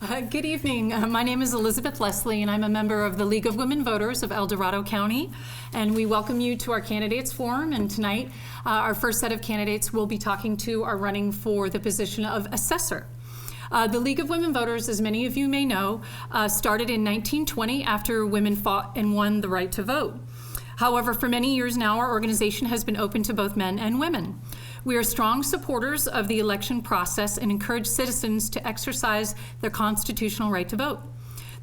Good evening. My name is Elizabeth Leslie, and I'm a member of the League of Women Voters of El Dorado County. And we welcome you to our candidates forum. And tonight, our first set of candidates we'll be talking to are running for the position of Assessor. The League of Women Voters, as many of you may know, started in 1920 after women fought and won the right to vote. However, for many years now, our organization has been open to both men and women. We are strong supporters of the election process and encourage citizens to exercise their constitutional right to vote.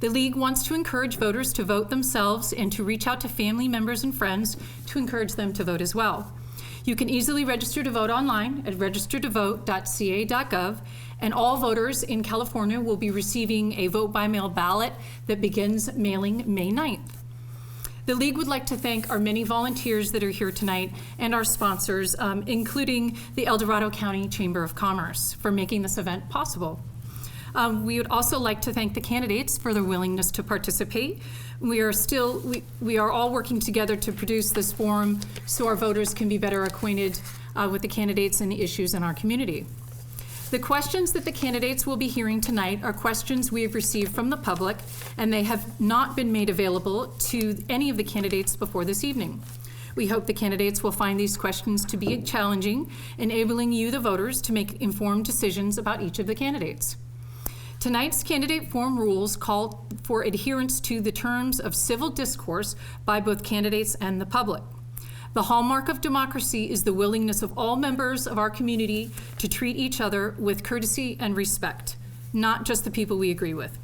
The League wants to encourage voters to vote themselves and to reach out to family members and friends to encourage them to vote as well. You can easily register to vote online at registertovote.ca.gov, and all voters in California will be receiving a vote-by-mail ballot that begins mailing May 9th. The League would like to thank our many volunteers that are here tonight and our sponsors, including the El Dorado County Chamber of Commerce, for making this event possible. We would also like to thank the candidates for their willingness to participate. We are all working together to produce this forum so our voters can be better acquainted with the candidates and the issues in our community. The questions that the candidates will be hearing tonight are questions we have received from the public, and they have not been made available to any of the candidates before this evening. We hope the candidates will find these questions to be challenging, enabling you, the voters, to make informed decisions about each of the candidates. Tonight's candidate forum rules call for adherence to the terms of civil discourse by both candidates and the public. The hallmark of democracy is the willingness of all members of our community to treat each other with courtesy and respect, not just the people we agree with.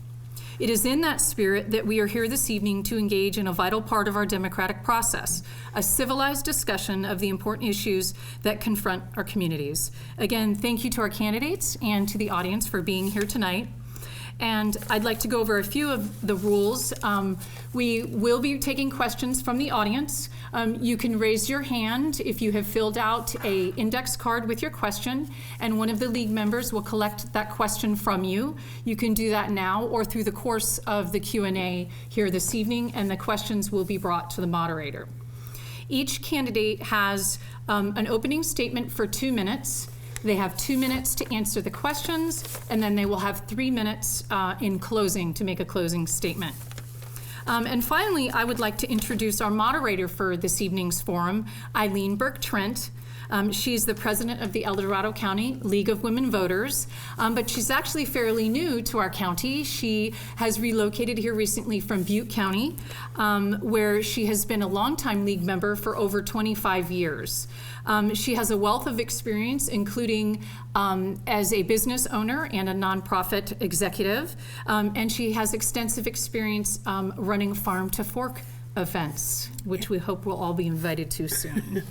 It is in that spirit that we are here this evening to engage in a vital part of our democratic process, a civilized discussion of the important issues that confront our communities. Again, thank you to our candidates and to the audience for being here tonight. And I'd like to go over a few of the rules. We will be taking questions from the audience. You can raise your hand if you have filled out an index card with your question, and one of the League members will collect that question from you. You can do that now or through the course of the Q&A here this evening, and the questions will be brought to the moderator. Each candidate has an opening statement for 2 minutes. They have 2 minutes to answer the questions, and then they will have 3 minutes in closing to make a closing statement. And finally, I would like to introduce our moderator for this evening's forum, Eileen Burke-Trent. She's the president of the El Dorado County League of Women Voters, but she's actually fairly new to our county. She has relocated here recently from Butte County, where she has been a longtime League member for over 25 years. She has a wealth of experience, including as a business owner and a nonprofit executive, and she has extensive experience running farm-to-fork events, which we hope we'll all be invited to soon.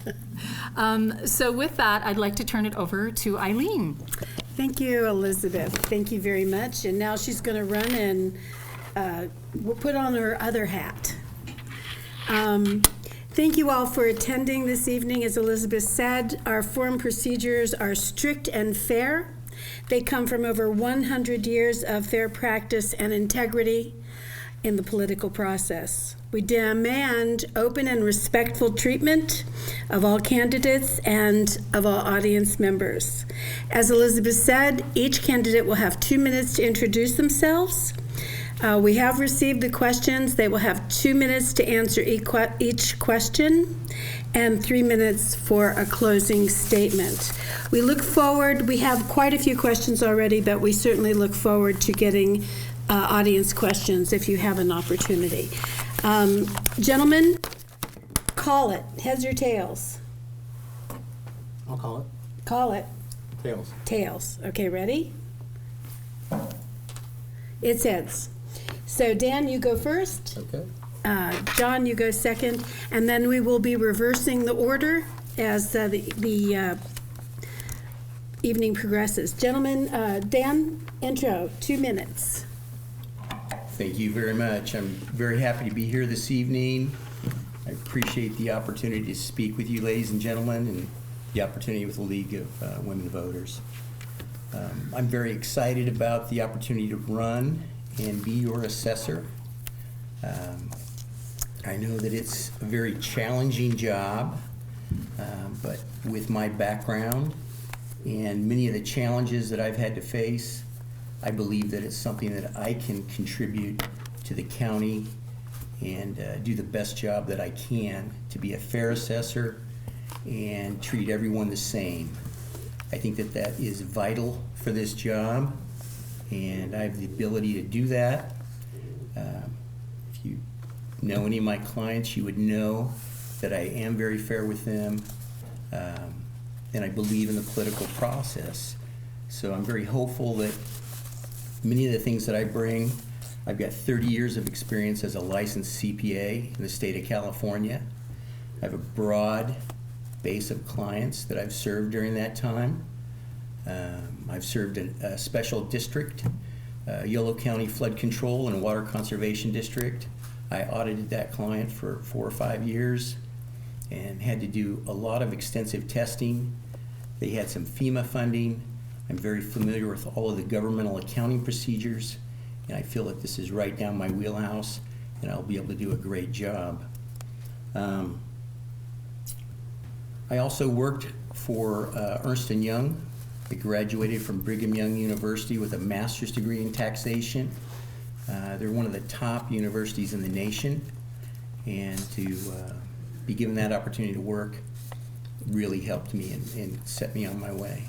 So with that, I'd like to turn it over to Eileen. Thank you, Elizabeth. Thank you very much. And now she's going to run and we'll put on her other hat. Thank you all for attending this evening. As Elizabeth said, our forum procedures are strict and fair. They come from over 100 years of fair practice and integrity in the political process. We demand open and respectful treatment of all candidates and of all audience members. As Elizabeth said, each candidate will have 2 minutes to introduce themselves. We have received the questions. They will have 2 minutes to answer each question and 3 minutes for a closing statement. We look forward, we have quite a few questions already, but we certainly look forward to getting audience questions if you have an opportunity. Gentlemen, call it. Heads or tails? I'll call it. Call it. Tails. Tails. Okay, ready? It's heads. So Dan, you go first. Okay. John, you go second. And then we will be reversing the order as the evening progresses. Gentlemen, Dan, intro, 2 minutes. Thank you very much. I'm very happy to be here this evening. I appreciate the opportunity to speak with you, ladies and gentlemen, and the opportunity with the League of Women Voters. I'm very excited about the opportunity to run and be your assessor. I know that it's a very challenging job, but with my background and many of the challenges that I've had to face, I believe that it's something that I can contribute to the county and do the best job that I can to be a fair assessor and treat everyone the same. I think that that is vital for this job, and I have the ability to do that. If you know any of my clients, you would know that I am very fair with them, and I believe in the political process. So I'm very hopeful that many of the things that I bring, I've got 30 years of experience as a licensed CPA in the state of California. I have a broad base of clients that I've served during that time. I've served in a special district, Yolo County Flood Control and Water Conservation District. I audited that client for 4 or 5 years and had to do a lot of extensive testing. They had some FEMA funding. I'm very familiar with all of the governmental accounting procedures, and I feel that this is right down my wheelhouse, and I'll be able to do a great job. I also worked for Ernst & Young. I graduated from Brigham Young University with a master's degree in taxation. They're one of the top universities in the nation, and to be given that opportunity to work really helped me and set me on my way.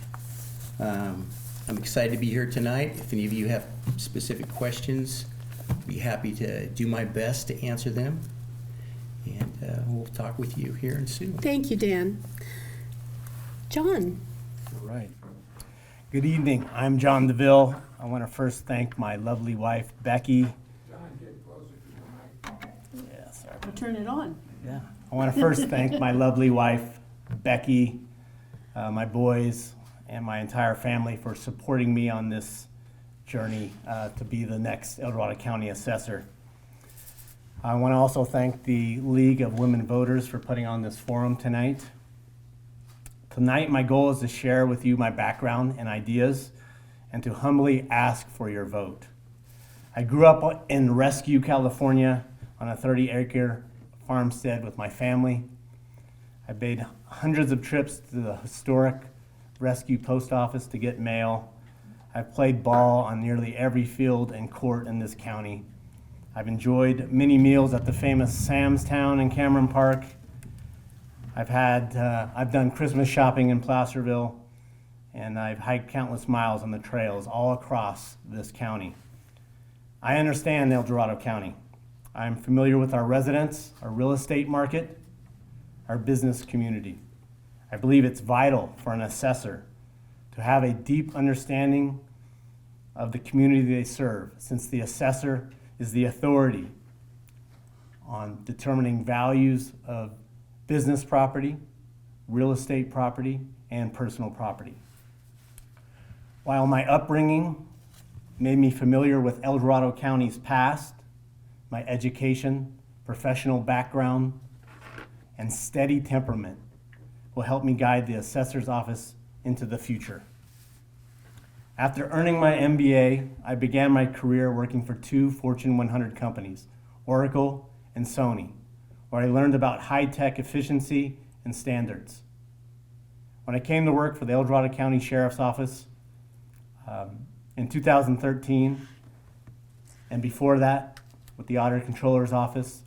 I'm excited to be here tonight. If any of you have specific questions, I'd be happy to do my best to answer them. And we'll talk with you here and soon. Thank you, Dan. John. All right. Good evening. I'm John DeVille. I want to first thank my lovely wife, Becky. John, get closer to the mic. Yeah, sorry. I'll turn it on. Yeah. I want to first thank my lovely wife, Becky, my boys, and my entire family for supporting me on this journey to be the next El Dorado County Assessor. I want to also thank the League of Women Voters for putting on this forum tonight. Tonight, my goal is to share with you my background and ideas and to humbly ask for your vote. I grew up in Rescue, California on a 30-acre farmstead with my family. I made hundreds of trips to the historic Rescue post office to get mail. I've played ball on nearly every field and court in this county. I've enjoyed many meals at the famous Sam's Town in Cameron Park. I've done Christmas shopping in Placerville, and I've hiked countless miles on the trails all across this county. I understand El Dorado County. I'm familiar with our residents, our real estate market, our business community. I believe it's vital for an assessor to have a deep understanding of the community they serve, since the assessor is the authority on determining values of business property, real estate property, and personal property. While my upbringing made me familiar with El Dorado County's past, my education, professional background, and steady temperament will help me guide the assessor's office into the future. After earning my MBA, I began my career working for 2 Fortune 100 companies, Oracle and Sony, where I learned about high-tech efficiency and standards. When I came to work for the El Dorado County Sheriff's Office in 2013, and before that with the Auditor Controller's Office,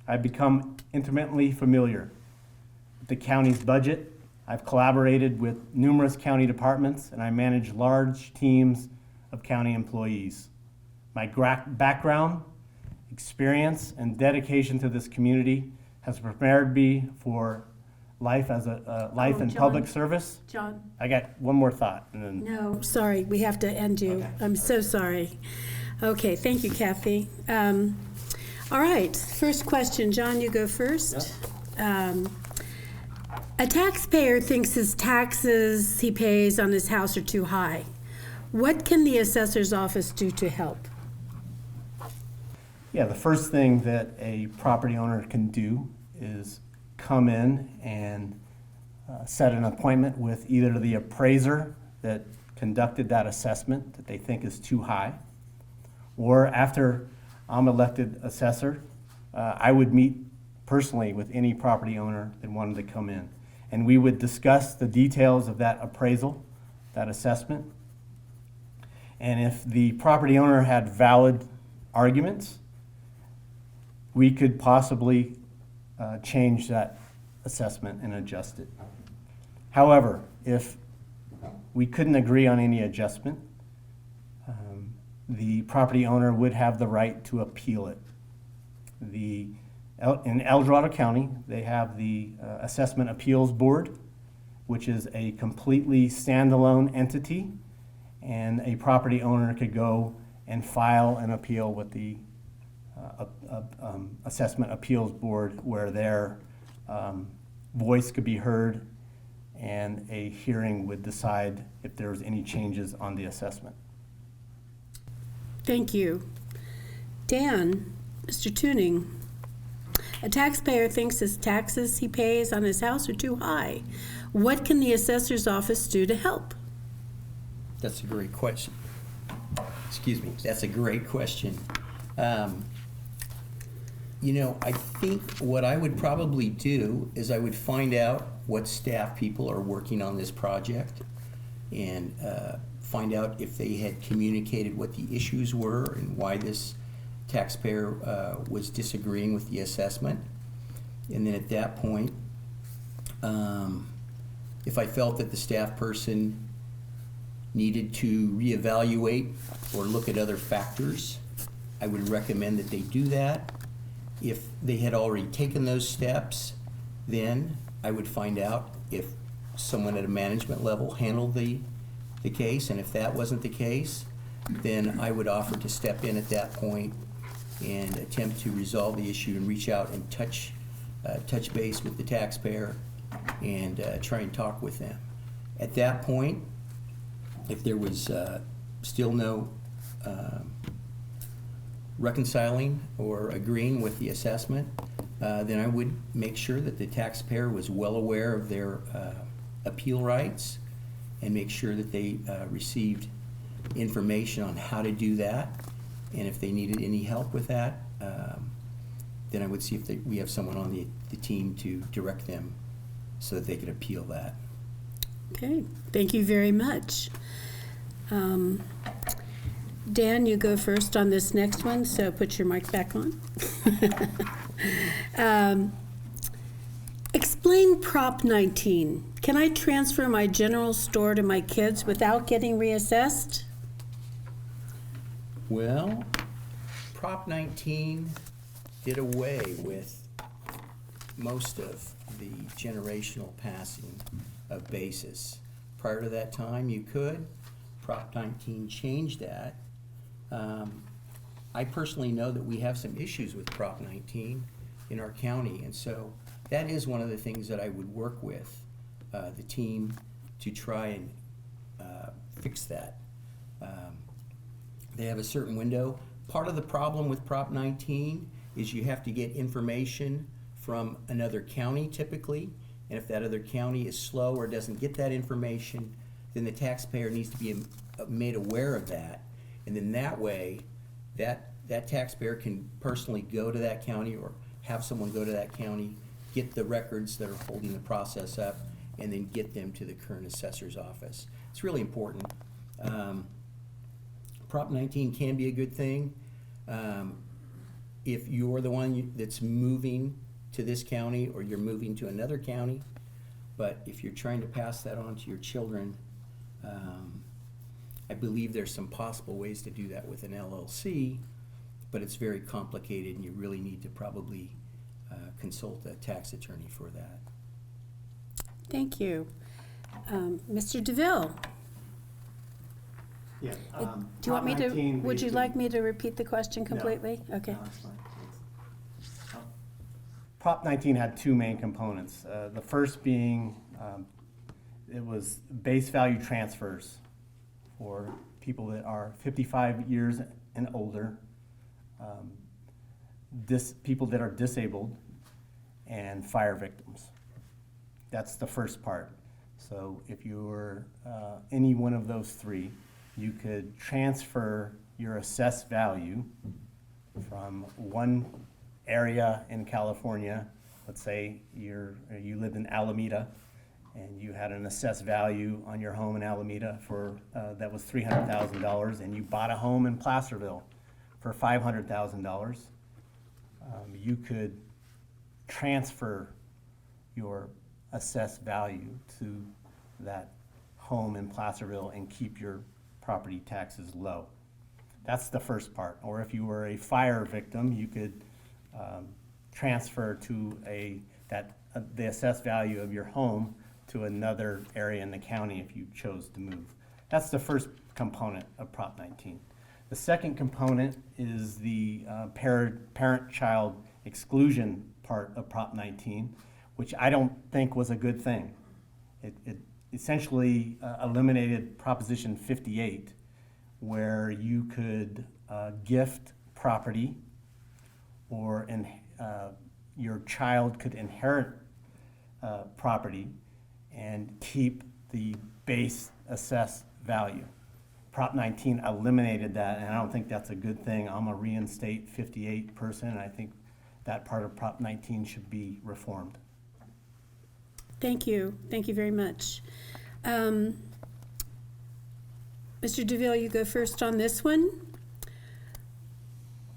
I've become intimately familiar with the county's budget. I've collaborated with numerous county departments, and I manage large teams of county employees. My background, experience, and dedication to this community has prepared me for life as life in John. Public service. John. I got one more thought, and then No, sorry, we have to end you. Okay. I'm so sorry. Okay, thank you, Kathy. All right, first question. John, you go first. A taxpayer thinks his taxes he pays on his house are too high. What can the assessor's office do to help? yeah, the first thing that a property owner can do is come in and set an appointment with either the appraiser that conducted that assessment that they think is too high, or after I'm elected assessor, I would meet personally with any property owner that wanted to come in. And we would discuss the details of that appraisal, that assessment. And if the property owner had valid arguments, we could possibly change that assessment and adjust it. However, if we couldn't agree on any adjustment, the property owner would have the right to appeal it. In El Dorado County, they have the Assessment Appeals Board, which is a completely standalone entity, and a property owner could go and file an appeal with the Assessment Appeals Board, where their voice could be heard and a hearing would decide if there was any changes on the assessment. Thank you. Dan, Mr. Tuning, a taxpayer thinks his taxes he pays on his house are too high. What can the assessor's office do to help? That's a great question. Excuse me. That's a great question. I think what I would probably do is I would find out what staff people are working on this project and find out if they had communicated what the issues were and why this taxpayer was disagreeing with the assessment. And then at that point, if I felt that the staff person needed to reevaluate or look at other factors, I would recommend that they do that. If they had already taken those steps, then I would find out if someone at a management level handled the case, and if that wasn't the case, then I would offer to step in at that point and attempt to resolve the issue and reach out and touch base with the taxpayer and try and talk with them. At that point, if there was still no reconciling or agreeing with the assessment, then I would make sure that the taxpayer was well aware of their appeal rights and make sure that they received information on how to do that. And if they needed any help with that, then I would see if we have someone on the team to direct them so that they could appeal that. Okay, thank you very much. Dan, you go first on this next one, so put your mic back on. Explain Prop 19. Can I transfer my general store to my kids without getting reassessed? Well, Prop 19 did away with most of the generational passing of basis. Prior to that time, you could. Prop 19 changed that. I personally know that we have some issues with Prop 19 in our county, and so that is one of the things that I would work with the team to try and fix that. They have a certain window. Part of the problem with Prop 19 is you have to get information from another county typically, and if that other county is slow or doesn't get that information, then the taxpayer needs to be made aware of that. And then that way, that taxpayer can personally go to that county or have someone go to that county, get the records that are holding the process up, and then get them to the current assessor's office. It's really important. Prop 19 can be a good thing if you're the one that's moving to this county or you're moving to another county. But if you're trying to pass that on to your children, I believe there's some possible ways to do that with an LLC, but it's very complicated and you really need to probably consult a tax attorney for that. Thank you. Mr. DeVille, Yeah. do you want me to, would you like me to repeat the question completely? Okay. Prop 19 had two main components. The first being it was base value transfers for people that are 55 years and older, people that are disabled, and fire victims. That's the first part. So if you were any one of those three, you could transfer your assessed value from one area in California. Let's say you lived in Alameda and you had an assessed value on your home in Alameda for, that was $300,000, and you bought a home in Placerville for $500,000, you could transfer your assessed value to that home in Placerville and keep your property taxes low. That's the first part. Or if you were a fire victim, you could transfer to the assessed value of your home to another area in the county if you chose to move. That's the first component of Prop 19. The second component is the parent-child exclusion part of Prop 19, which I don't think was a good thing. It essentially eliminated Proposition 58, where you could gift property, or your child could inherit property and keep the base assessed value. Prop 19 eliminated that, and I don't think that's a good thing. I'm a reinstate 58 person, and I think that part of Prop 19 should be reformed. Thank you. Thank you very much. Mr. DeVille, you go first on this one.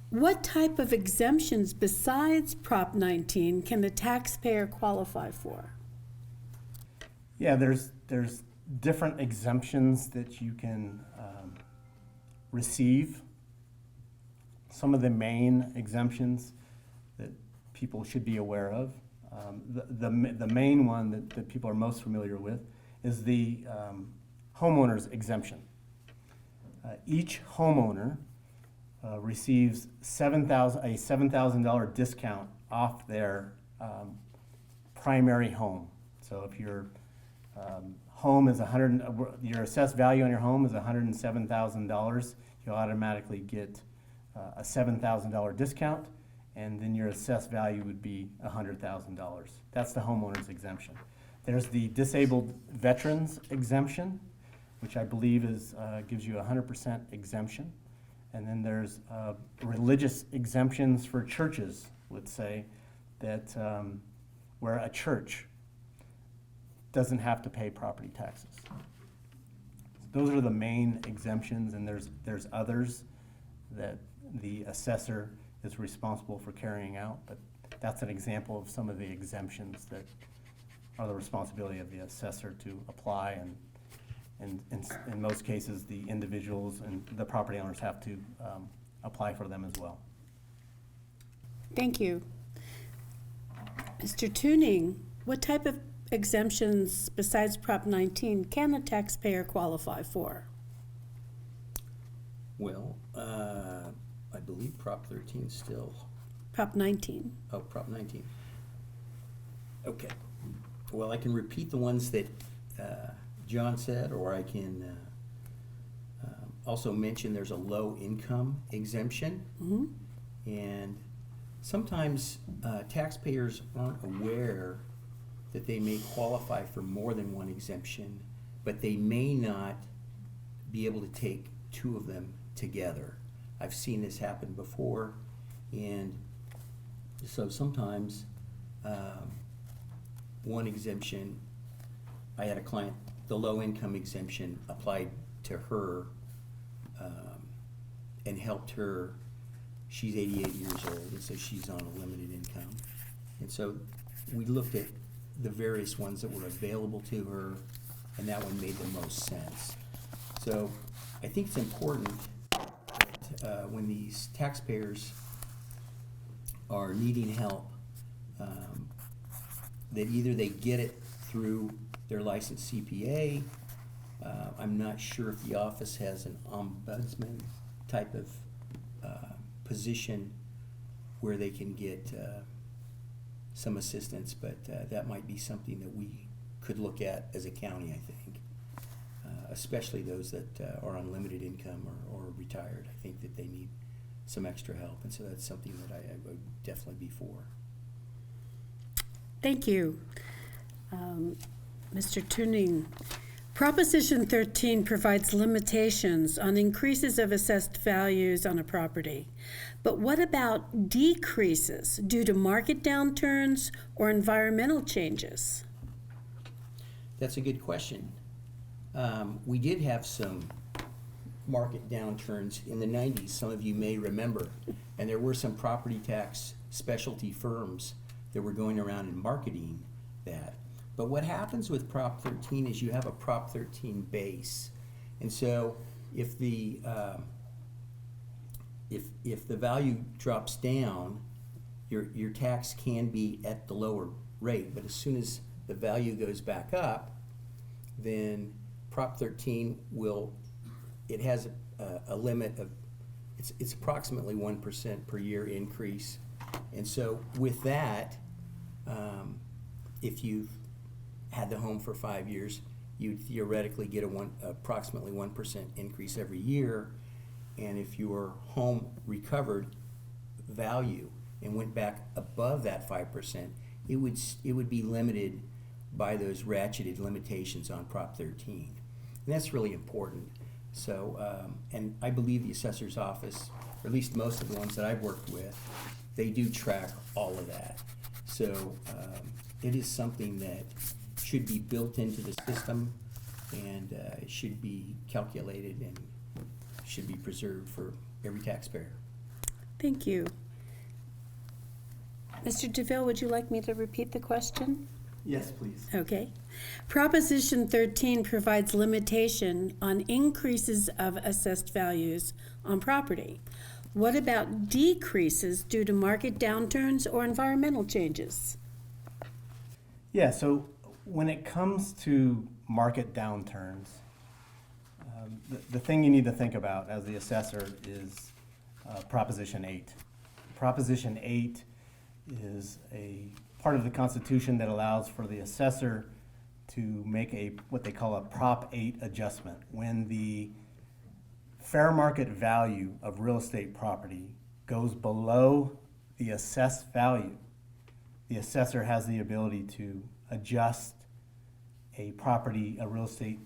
What type of exemptions besides Prop 19 can the taxpayer qualify for? Yeah, there's different exemptions that you can receive. Some of the main exemptions that people should be aware of. The main one that people are most familiar with is the homeowner's exemption. Each homeowner receives a $7,000 discount off their primary home. So if your home is your assessed value on your home is $107,000, you automatically get a $7,000 discount, and then your assessed value would be $100,000. That's the homeowner's exemption. There's the disabled veterans exemption, which I believe gives you a 100% exemption. And then there's religious exemptions for churches, let's say, that where a church doesn't have to pay property taxes. Those are the main exemptions, and there's others that the assessor is responsible for carrying out, but that's an example of some of the exemptions that are the responsibility of the assessor to apply, and in most cases, the individuals and the property owners have to apply for them as well. Thank you. Mr. Tuning, what type of exemptions besides Prop 19 can a taxpayer qualify for? Well, I believe Prop 13 still. Prop 19. Oh, Prop 19. Okay. Well, I can repeat the ones that John said, or I can also mention there's a low income exemption. Mm-hmm. And sometimes taxpayers aren't aware that they may qualify for more than one exemption, but they may not be able to take two of them together. I've seen this happen before, and so sometimes one exemption, I had a client, the low income exemption applied to her and helped her. She's 88 years old, and so she's on a limited income. And so we looked at the various ones that were available to her, and that one made the most sense. So I think it's important that when these taxpayers are needing help, that either they get it through their licensed CPA. I'm not sure if the office has an ombudsman type of position where they can get some assistance, but that might be something that we could look at as a county, I think, especially those that are on limited income or retired. I think that they need some extra help, and so that's something that I would definitely be for. Thank you. Mr. Tuning, Proposition 13 provides limitations on increases of assessed values on a property. But what about decreases due to market downturns or environmental changes? That's a good question. We did have some market downturns in the 90s, some of you may remember, and there were some property tax specialty firms that were going around and marketing that. But what happens with Prop 13 is you have a Prop 13 base. And so if the value drops down, your tax can be at the lower rate, but as soon as the value goes back up, then Prop 13 it has a limit of, it's approximately 1% per year increase. And so with that, if you've had the home for 5 years, you'd theoretically get approximately 1% increase every year. And if your home recovered value and went back above that 5%, it would be limited by those ratcheted limitations on Prop 13. And that's really important. So, and I believe the assessor's office, or at least most of the ones that I've worked with, they do track all of that. So it is something that should be built into the system, and it should be calculated and should be preserved for every taxpayer. Thank you. Mr. DeVille, would you like me to repeat the question? Yes, please. Okay. Proposition 13 provides limitation on increases of assessed values on property. What about decreases due to market downturns or environmental changes? Yeah, so when it comes to market downturns, the thing you need to think about as the assessor is Proposition 8. Proposition 8 is a part of the Constitution that allows for the assessor to make what they call a Prop 8 adjustment. When the fair market value of real estate property goes below the assessed value, the assessor has the ability to adjust a real estate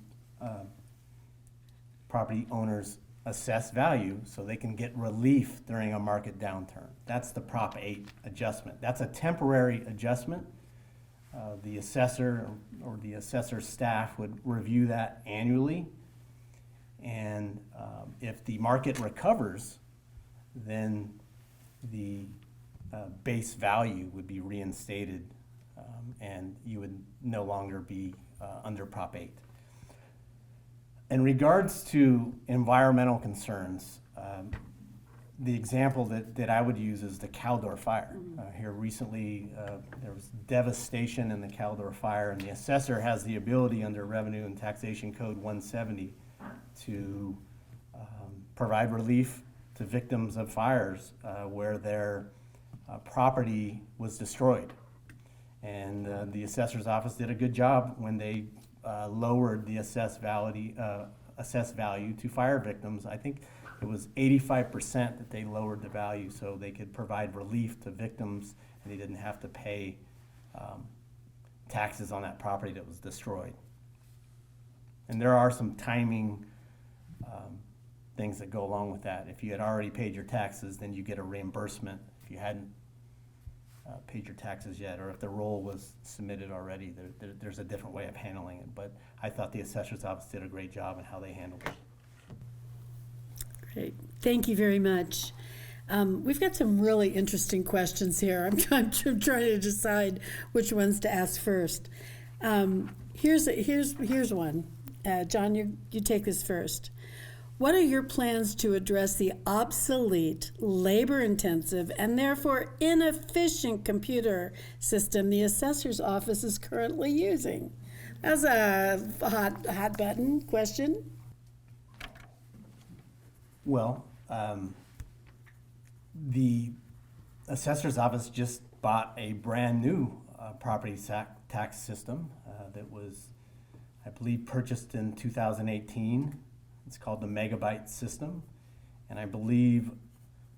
property owner's assessed value so they can get relief during a market downturn. That's the Prop 8 adjustment. That's a temporary adjustment. The assessor or the assessor staff would review that annually. And if the market recovers, then the base value would be reinstated, and you would no longer be under Prop 8. In regards to environmental concerns, the example that I would use is the Caldor fire. Here recently, there was devastation in the Caldor fire, and the assessor has the ability under Revenue and Taxation Code 170 to provide relief to victims of fires where their property was destroyed. And the assessor's office did a good job when they lowered the assessed value to fire victims. I think it was 85% that they lowered the value so they could provide relief to victims and they didn't have to pay taxes on that property that was destroyed. And there are some timing things that go along with that. If you had already paid your taxes, then you get a reimbursement. If you hadn't paid your taxes yet, or if the roll was submitted already, there's a different way of handling it. But I thought the assessor's office did a great job in how they handled it. Great. Thank you very much. We've got some really interesting questions here. I'm trying to decide which ones to ask first. Here's one. John, you take this first. What are your plans to address the obsolete, labor-intensive, and therefore inefficient computer system the assessor's office is currently using? That's a hot button question. Well, the assessor's office just bought a brand new property tax system that was, I believe, purchased in 2018. It's called the Megabyte system, and I believe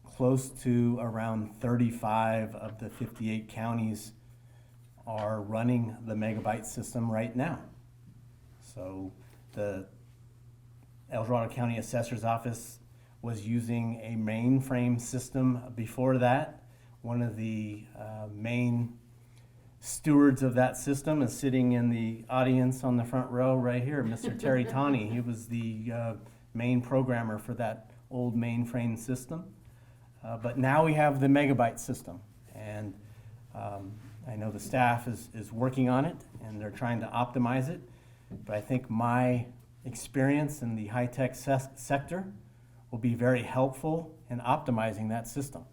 close to around 35 of the 58 counties are running the Megabyte system right now. So the El Dorado County Assessor's Office was using a mainframe system before that. One of the main stewards of that system is sitting in the audience on the front row right here, Mr. Terry Tawney. He was the main programmer for that old mainframe system. But now we have the megabyte system, and I know the staff is working on it, and they're trying to optimize it. But I think my experience in the high-tech sector will be very helpful in optimizing that system.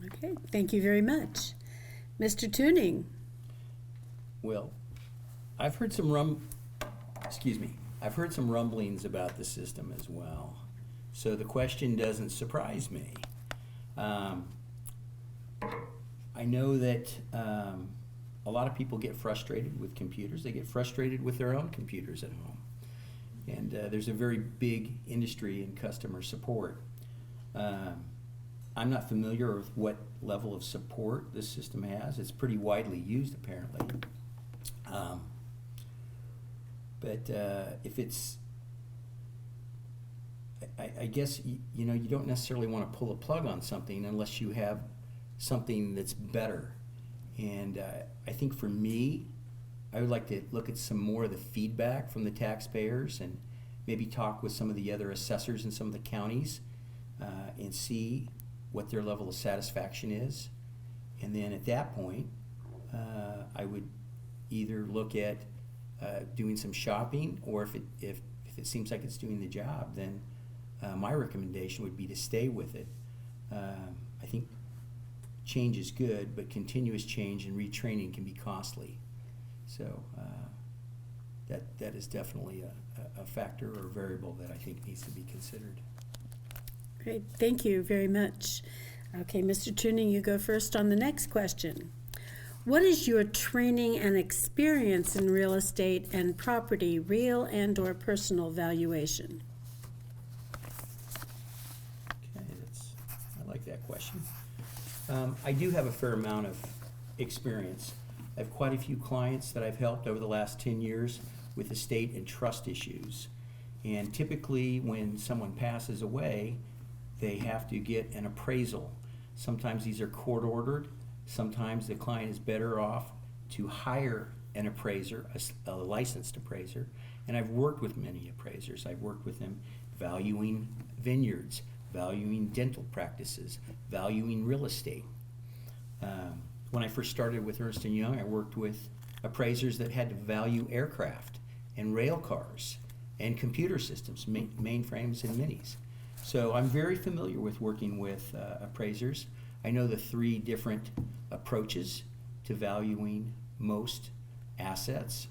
Okay, thank you very much. Mr. Tuning. Well, I've heard some rumblings about the system as well. So the question doesn't surprise me. I know that a lot of people get frustrated with computers. They get frustrated with their own computers at home. And there's a very big industry in customer support. I'm not familiar with what level of support this system has. It's pretty widely used, apparently. But if it's, I guess, you don't necessarily want to pull a plug on something unless you have something that's better. And I think for me, I would like to look at some more of the feedback from the taxpayers and maybe talk with some of the other assessors in some of the counties and see what their level of satisfaction is. And then at that point, I would either look at doing some shopping, or if it seems like it's doing the job, then my recommendation would be to stay with it. I think change is good, but continuous change and retraining can be costly. So that is definitely a factor or a variable that I think needs to be considered. Great, thank you very much. Okay, Mr. Tuning, you go first on the next question. What is your training and experience in real estate and property, real and or personal valuation? Okay, I like that question. I do have a fair amount of experience. I have quite a few clients that I've helped over the last 10 years with estate and trust issues. And typically when someone passes away, they have to get an appraisal. Sometimes these are court ordered. Sometimes the client is better off to hire an appraiser, a licensed appraiser. And I've worked with many appraisers. I've worked with them valuing vineyards, valuing dental practices, valuing real estate. When I first started with Ernst & Young, I worked with appraisers that had to value aircraft and rail cars and computer systems, mainframes and minis. So I'm very familiar with working with appraisers. I know the 3 different approaches to valuing most assets,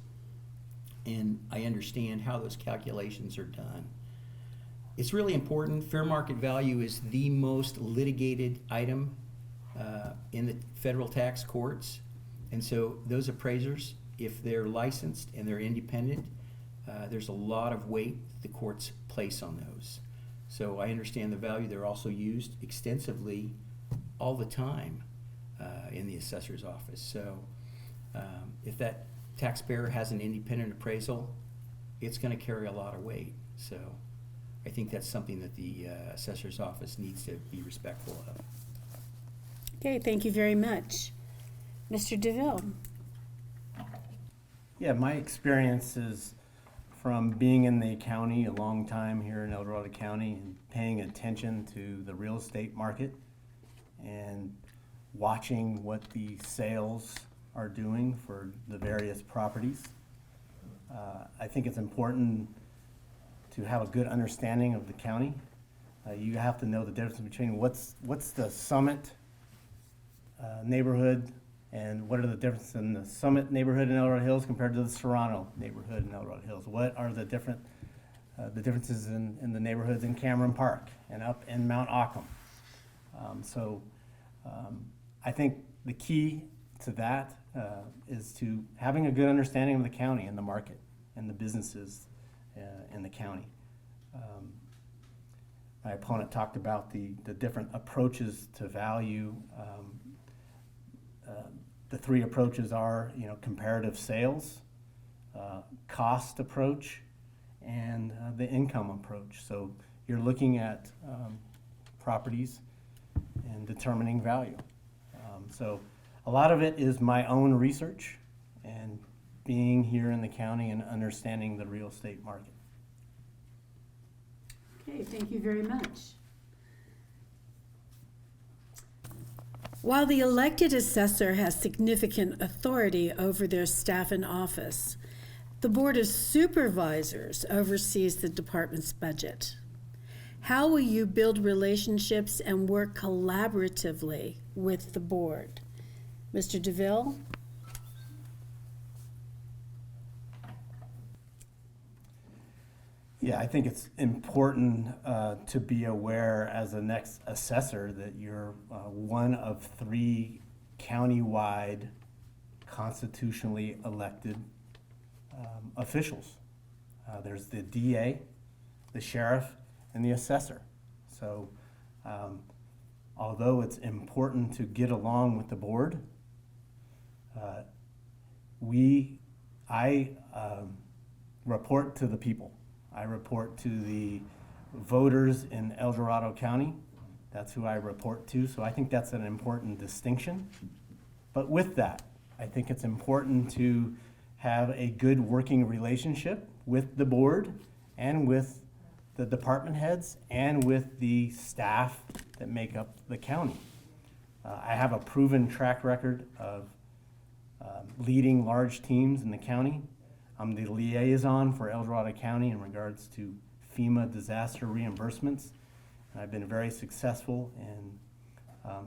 and I understand how those calculations are done. It's really important. Fair market value is the most litigated item in the federal tax courts, and so those appraisers, if they're licensed and they're independent, there's a lot of weight the courts place on those. So I understand the value. They're also used extensively all the time in the assessor's office. So if that taxpayer has an independent appraisal, it's going to carry a lot of weight. So I think that's something that the assessor's office needs to be respectful of. Okay, thank you very much. Mr. DeVille. Yeah, my experience is from being in the county a long time here in El Dorado County and paying attention to the real estate market and watching what the sales are doing for the various properties. I think it's important to have a good understanding of the county. You have to know the difference between what's the Summit neighborhood and what are the differences in the Summit neighborhood in El Dorado Hills compared to the Serrano neighborhood in El Dorado Hills. What are the differences in the neighborhoods in Cameron Park and up in Mount Ockham? I think the key to that is to having a good understanding of the county and the market and the businesses in the county. My opponent talked about the different approaches to value. The 3 approaches are, comparative sales, cost approach, and the income approach. So you're looking at properties and determining value. So a lot of it is my own research and being here in the county and understanding the real estate market. Okay, thank you very much. While the elected assessor has significant authority over their staff in office, the Board of Supervisors oversees the department's budget. How will you build relationships and work collaboratively with the board? Mr. DeVille? Yeah, I think it's important to be aware as the next assessor that you're one of 3 countywide constitutionally elected officials. There's the DA, the sheriff, and the assessor. So although it's important to get along with the board, I report to the people. I report to the voters in El Dorado County. That's who I report to. So I think that's an important distinction. But with that, I think it's important to have a good working relationship with the board and with the department heads and with the staff that make up the county. I have a proven track record of leading large teams in the county. I'm the liaison for El Dorado County in regards to FEMA disaster reimbursements. And I've been very successful in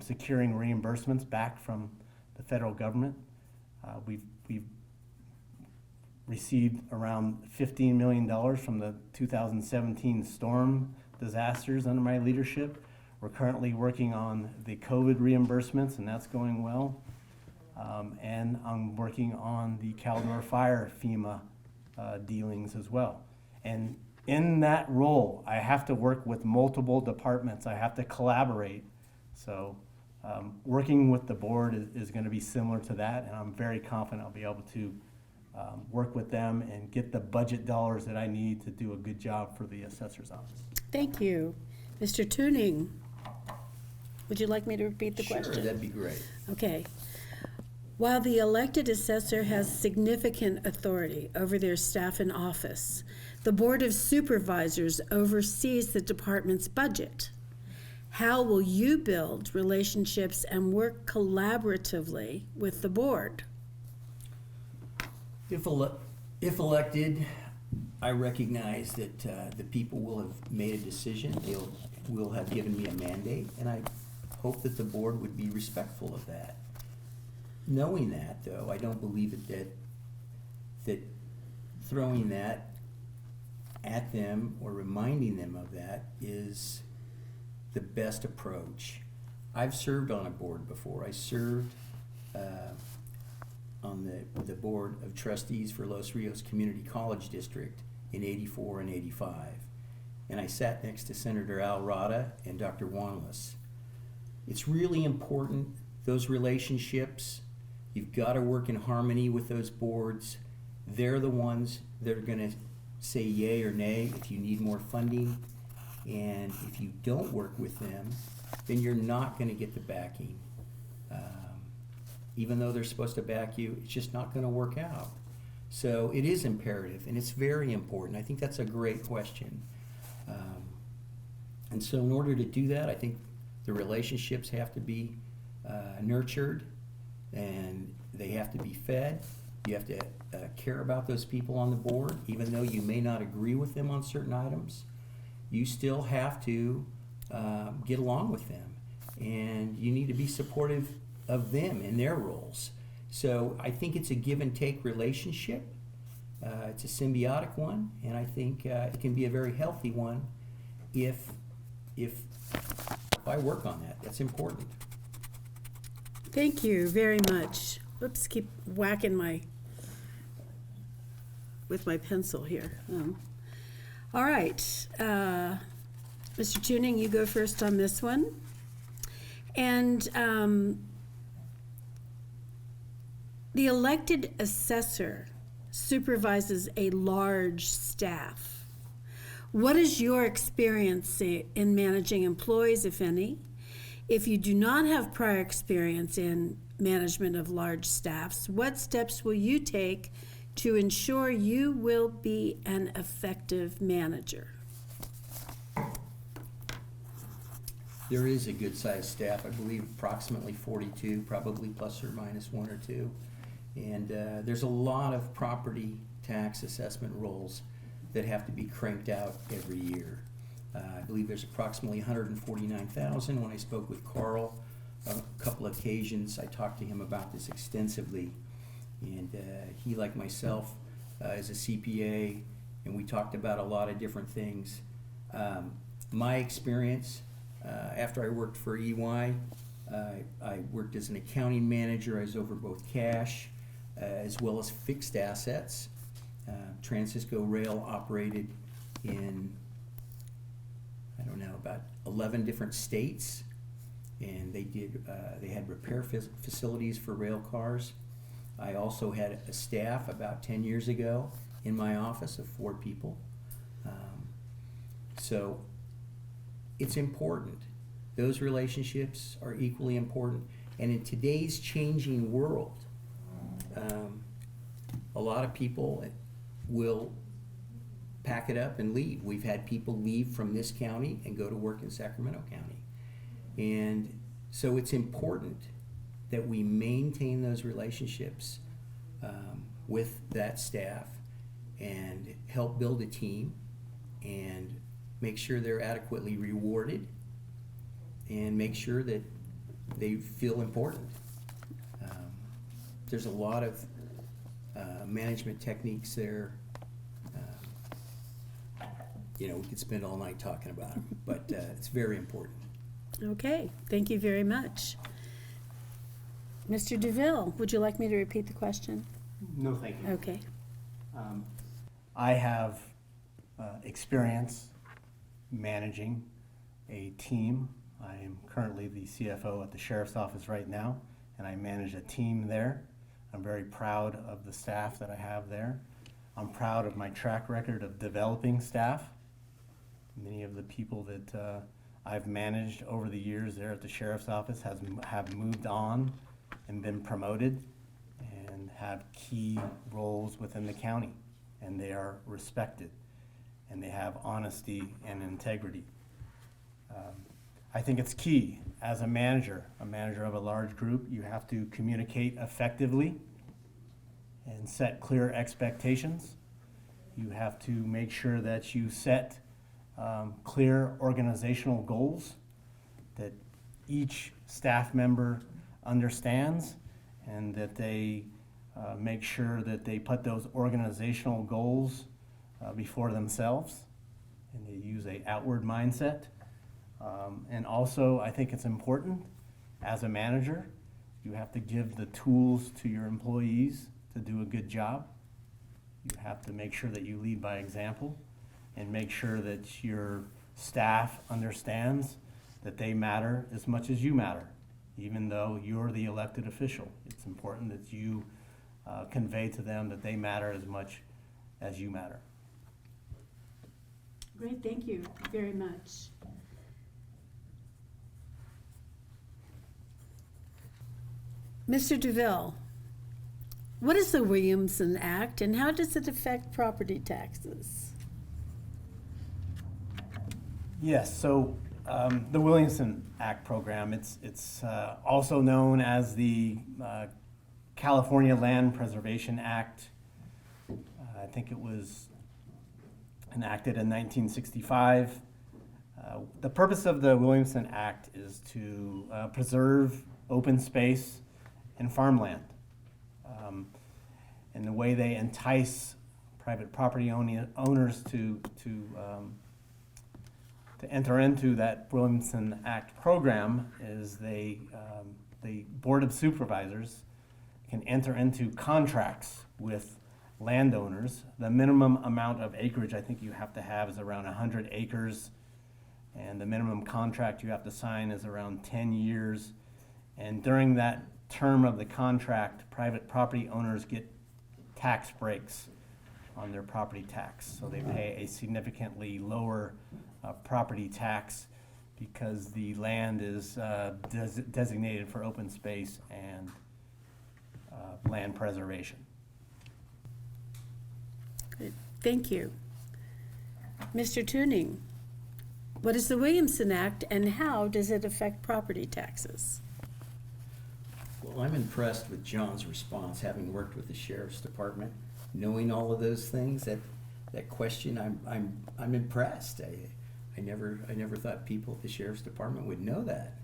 securing reimbursements back from the federal government. We've received around $15 million from the 2017 storm disasters under my leadership. We're currently working on the COVID reimbursements, and that's going well. And I'm working on the Caldor Fire FEMA dealings as well. And in that role, I have to work with multiple departments. I have to collaborate. So working with the board is going to be similar to that, and I'm very confident I'll be able to work with them and get the budget dollars that I need to do a good job for the assessor's office. Thank you. Mr. Tuning, would you like me to repeat the Sure, question? that'd be great. Okay. While the elected assessor has significant authority over their staff in office, the Board of Supervisors oversees the department's budget. How will you build relationships and work collaboratively with the board? If elected, I recognize that the people will have made a decision. They will have given me a mandate, and I hope that the board would be respectful of that. Knowing that, though, I don't believe that throwing that at them or reminding them of that is the best approach. I've served on a board before. I served on the board of trustees for Los Rios Community College District in '84 and '85. And I sat next to Senator Al Rada and Dr. Wanless. It's really important, those relationships. You've got to work in harmony with those boards. They're the ones that are going to say yay or nay if you need more funding. And if you don't work with them, then you're not going to get the backing. Even though they're supposed to back you, it's just not going to work out. So it is imperative, and it's very important. I think that's a great question. And so in order to do that, I think the relationships have to be nurtured, and they have to be fed. You have to care about those people on the board, even though you may not agree with them on certain items. You still have to get along with them, and you need to be supportive of them in their roles. So I think it's a give and take relationship. It's a symbiotic one, and I think it can be a very healthy one if I work on that. That's important. Thank you very much. Oops, keep whacking with my pencil here. All right, Mr. Tuning, you go first on this one. And the elected assessor supervises a large staff. What is your experience in managing employees, if any? If you do not have prior experience in management of large staffs, what steps will you take to ensure you will be an effective manager? There is a good-sized staff, I believe approximately 42, probably plus or minus one or two. And there's a lot of property tax assessment rolls that have to be cranked out every year. I believe there's approximately 149,000. When I spoke with Carl on a couple of occasions, I talked to him about this extensively. And he, like myself, is a CPA, and we talked about a lot of different things. My experience, after I worked for EY, I worked as an accounting manager. I was over both cash as well as fixed assets. Transisco Rail operated in, I don't know, about 11 different states, and they had repair facilities for rail cars. I also had a staff about 10 years ago in my office of 4 people. So it's important. Those relationships are equally important. And in today's changing world, a lot of people will pack it up and leave. We've had people leave from this county and go to work in Sacramento County. And so it's important that we maintain those relationships with that staff and help build a team and make sure they're adequately rewarded and make sure that they feel important. There's a lot of management techniques there. We could spend all night talking about them, but it's very important. Okay, thank you very much. Mr. DeVille, would you like me to repeat the question? No, thank you. Okay. I have experience managing a team. I am currently the CFO at the Sheriff's Office right now, and I manage a team there. I'm very proud of the staff that I have there. I'm proud of my track record of developing staff. Many of the people that I've managed over the years there at the Sheriff's Office have moved on and been promoted and have key roles within the county, and they are respected, and they have honesty and integrity. I think it's key as a manager of a large group. You have to communicate effectively and set clear expectations. You have to make sure that you set clear organizational goals that each staff member understands, and that they make sure that they put those organizational goals before themselves, and they use an outward mindset. And also, I think it's important as a manager, you have to give the tools to your employees to do a good job. You have to make sure that you lead by example and make sure that your staff understands that they matter as much as you matter, even though you're the elected official. It's important that you convey to them that they matter as much as you matter. Great, thank you very much. Mr. DeVille, what is the Williamson Act and how does it affect property taxes? Yes, so the Williamson Act program, it's also known as the California Land Preservation Act. I think it was enacted in 1965. The purpose of the Williamson Act is to preserve open space and farmland. And the way they entice private property owners to enter into that Williamson Act program is the Board of Supervisors can enter into contracts with landowners. The minimum amount of acreage I think you have to have is around 100 acres, and the minimum contract you have to sign is around 10 years. And during that term of the contract, private property owners get tax breaks on their property tax. So they pay a significantly lower property tax because the land is designated for open space and land preservation. Good. Thank you. Mr. Tuning, what is the Williamson Act and how does it affect property taxes? Well, I'm impressed with John's response, having worked with the Sheriff's Department, knowing all of those things. That question, I'm impressed. I never thought people at the Sheriff's Department would know that.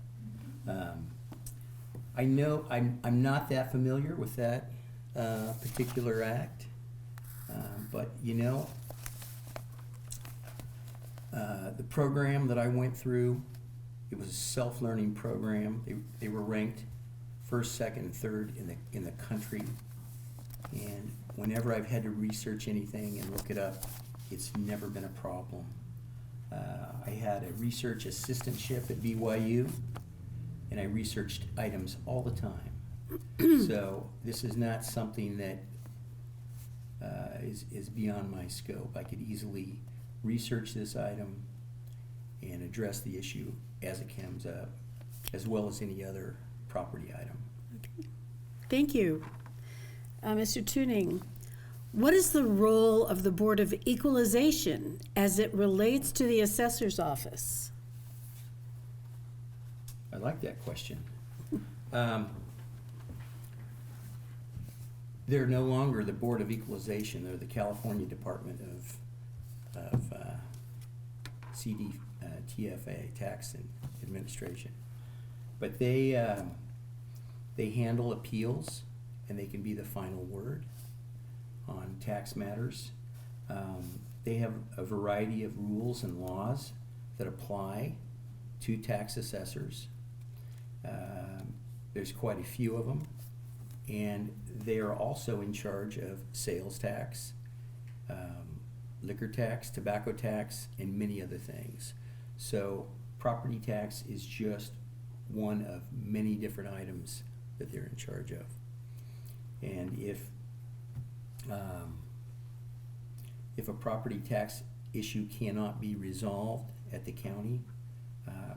I know I'm not that familiar with that particular act, but you know, the program that I went through, it was a self-learning program. They were ranked first, second, and third in the country. And whenever I've had to research anything and look it up, it's never been a problem. I had a research assistantship at BYU, and I researched items all the time. So this is not something that is beyond my scope. I could easily research this item and address the issue as it comes up, as well as any other property item. Thank you. Mr. Tuning, what is the role of the Board of Equalization as it relates to the Assessor's Office? I like that question. They're no longer the Board of Equalization. They're the California Department of TFA, Tax and Administration. But they handle appeals, and they can be the final word on tax matters. They have a variety of rules and laws that apply to tax assessors. There's quite a few of them, and they are also in charge of sales tax, liquor tax, tobacco tax, and many other things. So property tax is just one of many different items that they're in charge of. And if a property tax issue cannot be resolved at the county,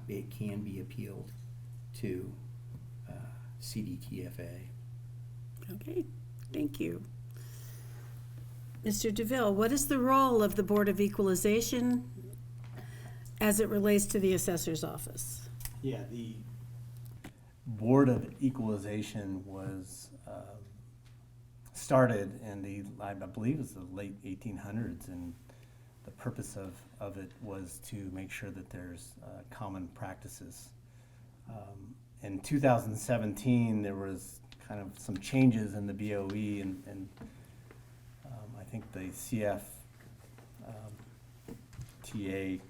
it can be appealed to CDTFA. Okay, thank you. Mr. DeVille, what is the role of the Board of Equalization as it relates to the Assessor's Office? Yeah, the Board of Equalization was started in I believe it was the late 1800s, and the purpose of it was to make sure that there's common practices. In 2017, there was kind of some changes in the BOE, and I think the CF TA that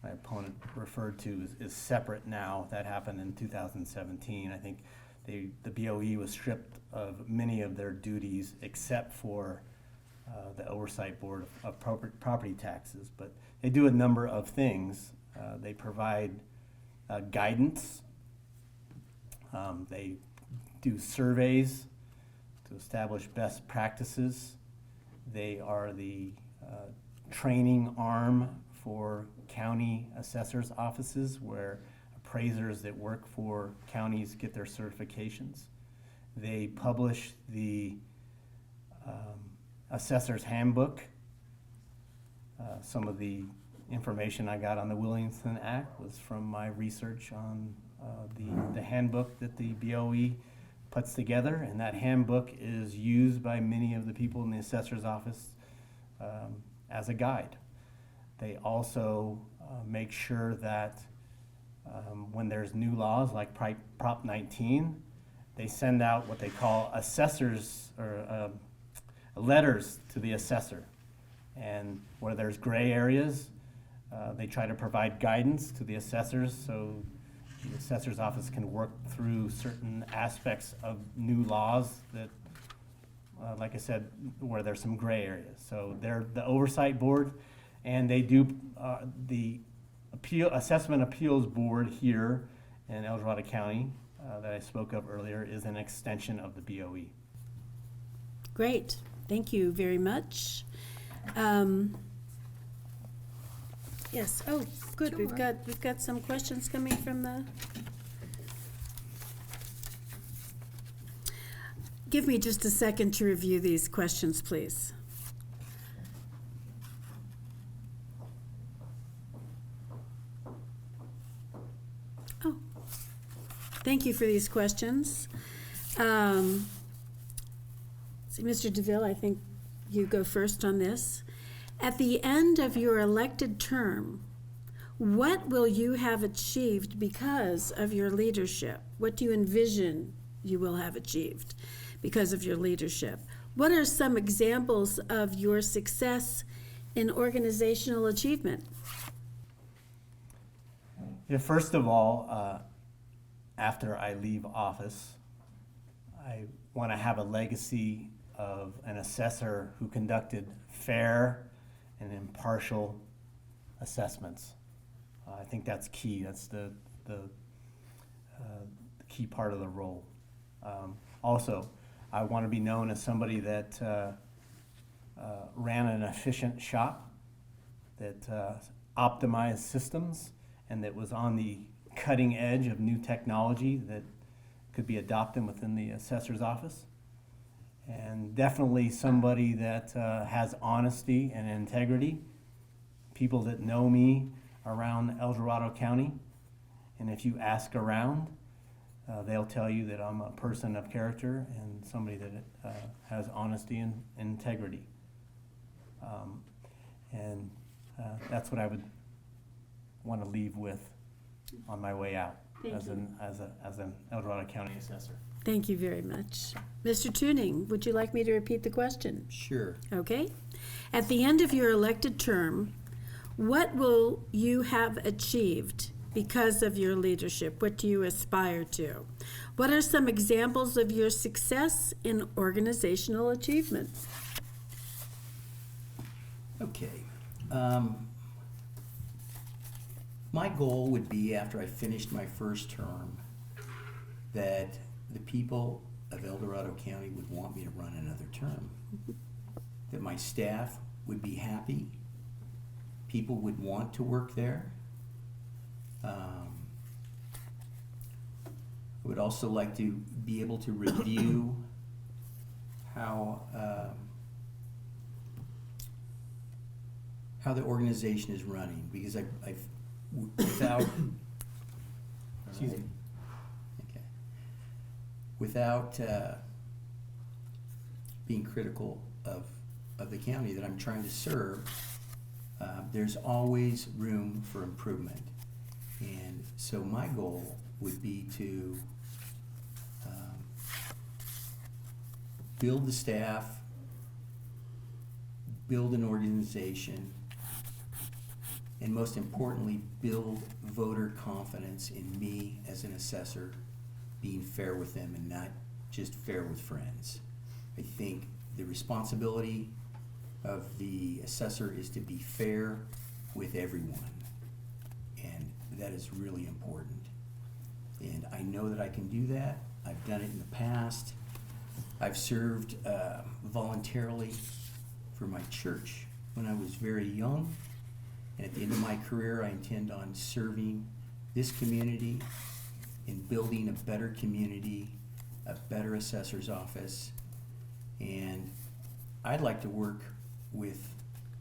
my opponent referred to is separate now. That happened in 2017. I think the BOE was stripped of many of their duties except for the Oversight Board of Property Taxes. But they do a number of things. They provide guidance. They do surveys to establish best practices. They are the training arm for county assessors' offices, where appraisers that work for counties get their certifications. They publish the assessor's handbook. Some of the information I got on the Williamson Act was from my research on the handbook that the BOE puts together, and that handbook is used by many of the people in the assessor's office as a guide. They also make sure that when there's new laws like Prop 19, they send out what they call assessors or letters to the assessor. And where there's gray areas, they try to provide guidance to the assessors so the assessor's office can work through certain aspects of new laws that, like I said, where there's some gray areas. So they're the oversight board, and they do the assessment appeals board here in El Dorado County that I spoke of earlier is an extension of the BOE. Great, thank you very much. Yes, oh, good, we've got some questions coming from the... Give me just a second to review these questions, please. Oh, thank you for these questions. See, Mr. DeVille, I think you go first on this. At the end of your elected term, what will you have achieved because of your leadership? What do you envision you will have achieved because of your leadership? What are some examples of your success in organizational achievement? Yeah, first of all, after I leave office, I want to have a legacy of an assessor who conducted fair and impartial assessments. I think that's key. That's the key part of the role. Also, I want to be known as somebody that ran an efficient shop, that optimized systems, and that was on the cutting edge of new technology that could be adopted within the assessor's office. And definitely somebody that has honesty and integrity, people that know me around El Dorado County. And if you ask around, they'll tell you that I'm a person of character and somebody that has honesty and integrity. That's what I would want to leave with on my way out as an El Dorado County assessor. Thank you very much. Mr. Tuning, would you like me to repeat the question? Sure. Okay. At the end of your elected term, what will you have achieved because of your leadership? What do you aspire to? What are some examples of your success in organizational achievement? Okay. My goal would be, after I finished my first term, that the people of El Dorado County would want me to run another term. That my staff would be happy. People would want to work there. I would also like to be able to review how the organization is running, because without excuse me. Okay. Without being critical of the county that I'm trying to serve, there's always room for improvement. And so my goal would be to build the staff, build an organization, and most importantly, build voter confidence in me as an assessor, being fair with them and not just fair with friends. I think the responsibility of the assessor is to be fair with everyone, and that is really important. And I know that I can do that. I've done it in the past. I've served voluntarily for my church when I was very young. And at the end of my career, I intend on serving this community and building a better community, a better assessor's office. And I'd like to work with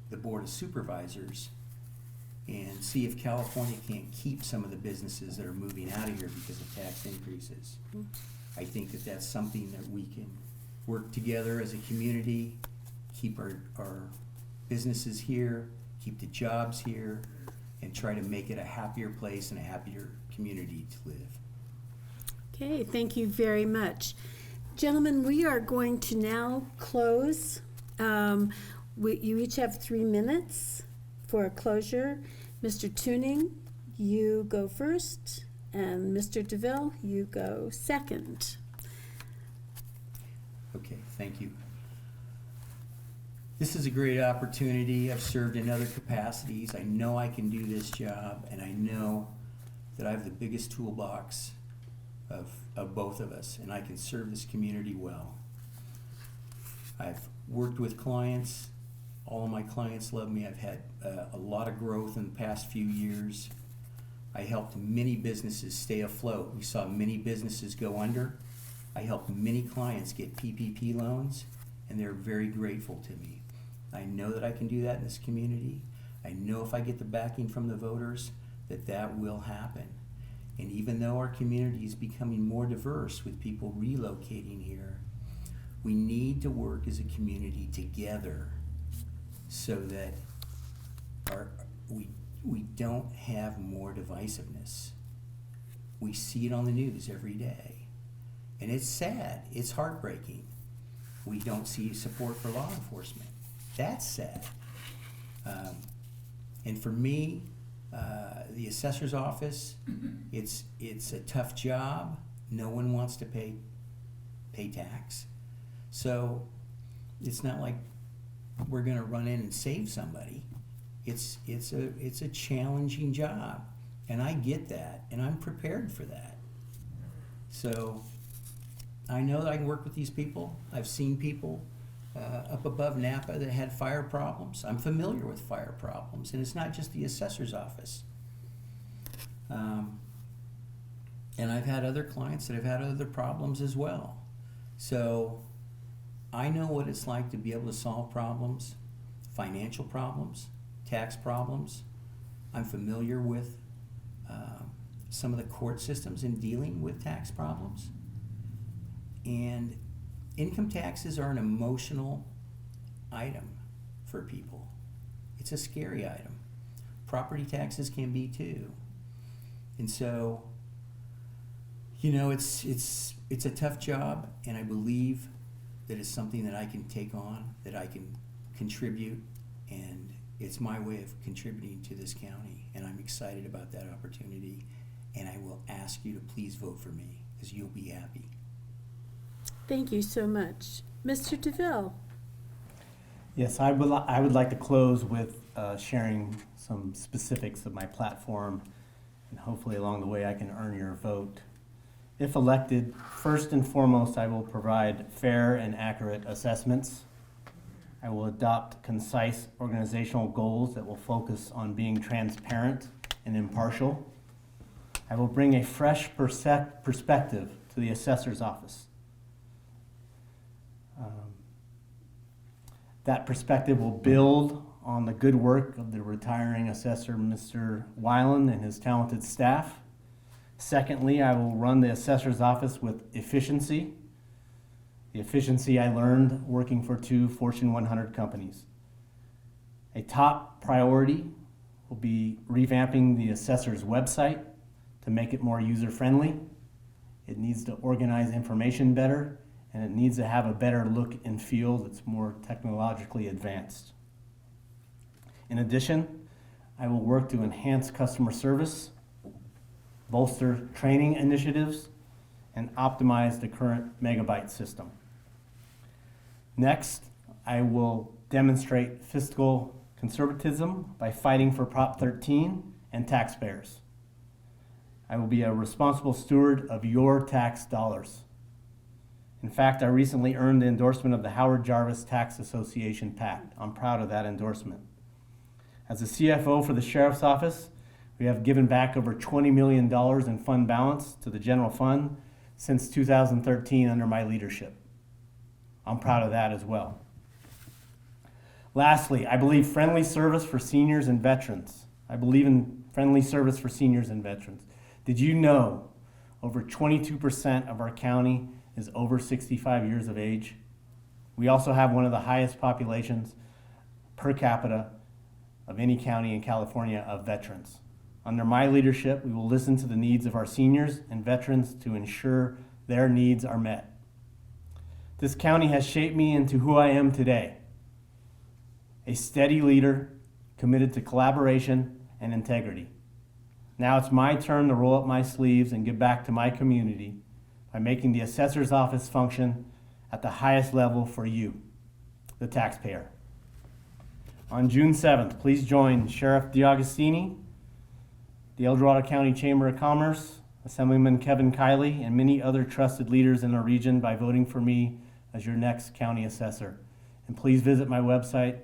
the Board of Supervisors and see if California can't keep some of the businesses that are moving out of here because of tax increases. I think that that's something that we can work together as a community, keep our businesses here, keep the jobs here, and try to make it a happier place and a happier community to live. Okay, thank you very much. Gentlemen, we are going to now close. You each have 3 minutes for a closure. Mr. Tuning, you go first, and Mr. DeVille, you go second. Okay, thank you. This is a great opportunity. I've served in other capacities. I know I can do this job, and I know that I have the biggest toolbox of both of us, and I can serve this community well. I've worked with clients All of my clients love me. I've had a lot of growth in the past few years. I helped many businesses stay afloat. We saw many businesses go under. I helped many clients get PPP loans, and they're very grateful to me. I know that I can do that in this community. I know if I get the backing from the voters that that will happen. And even though our community is becoming more diverse with people relocating here, we need to work as a community together so that we don't have more divisiveness. We see it on the news every day. And it's sad. It's heartbreaking. We don't see support for law enforcement. That's sad. And for me, the assessor's office, it's a tough job. No one wants to pay tax. So it's not like we're gonna run in and save somebody. It's a challenging job, and I get that, and I'm prepared for that. So I know that I can work with these people. I've seen people up above Napa that had fire problems. I'm familiar with fire problems, and it's not just the assessor's office. And I've had other clients that have had other problems as well. So I know what it's like to be able to solve problems, financial problems, tax problems. I'm familiar with some of the court systems in dealing with tax problems. And income taxes are an emotional item for people. It's a scary item. Property taxes can be too. And so, you know, it's a tough job, and I believe that it's something that I can take on, that I can contribute, and it's my way of contributing to this county, and I'm excited about that opportunity, and I will ask you to please vote for me, because you'll be happy. Thank you so much. Mr. DeVille? Yes, I would like to close with sharing some specifics of my platform, and hopefully along the way I can earn your vote. If elected, first and foremost, I will provide fair and accurate assessments. I will adopt concise organizational goals that will focus on being transparent and impartial. I will bring a fresh perspective to the assessor's office. That perspective will build on the good work of the retiring assessor, Mr. Weiland, and his talented staff. Secondly, I will run the assessor's office with efficiency. The efficiency I learned working for 2 Fortune 100 companies. A top priority will be revamping the assessor's website to make it more user-friendly. It needs to organize information better, and it needs to have a better look and feel that's more technologically advanced. In addition, I will work to enhance customer service, bolster training initiatives, and optimize the current megabyte system. Next, I will demonstrate fiscal conservatism by fighting for Prop 13 and taxpayers. I will be a responsible steward of your tax dollars. In fact, I recently earned the endorsement of the Howard Jarvis Tax Association Pact. I'm proud of that endorsement. As a CFO for the Sheriff's Office, we have given back over $20 million in fund balance to the general fund since 2013 under my leadership. I'm proud of that as well. Lastly, I believe friendly service for seniors and veterans. I believe in friendly service for seniors and veterans. Did you know over 22% of our county is over 65 years of age? We also have one of the highest populations per capita of any county in California of veterans. Under my leadership, we will listen to the needs of our seniors and veterans to ensure their needs are met. This county has shaped me into who I am today, a steady leader committed to collaboration and integrity. Now it's my turn to roll up my sleeves and give back to my community by making the assessor's office function at the highest level for you, the taxpayer. On June 7th, please join Sheriff DiAugustini, the El Dorado County Chamber of Commerce, Assemblyman Kevin Kiley, and many other trusted leaders in the region by voting for me as your next county assessor. And please visit my website,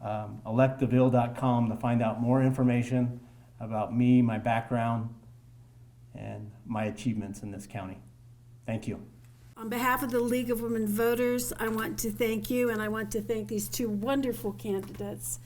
electtheville.com to find out more information about me, my background, and my achievements in this county. Thank you. On behalf of the League of Women Voters, I want to thank you, and I want to thank these two wonderful candidates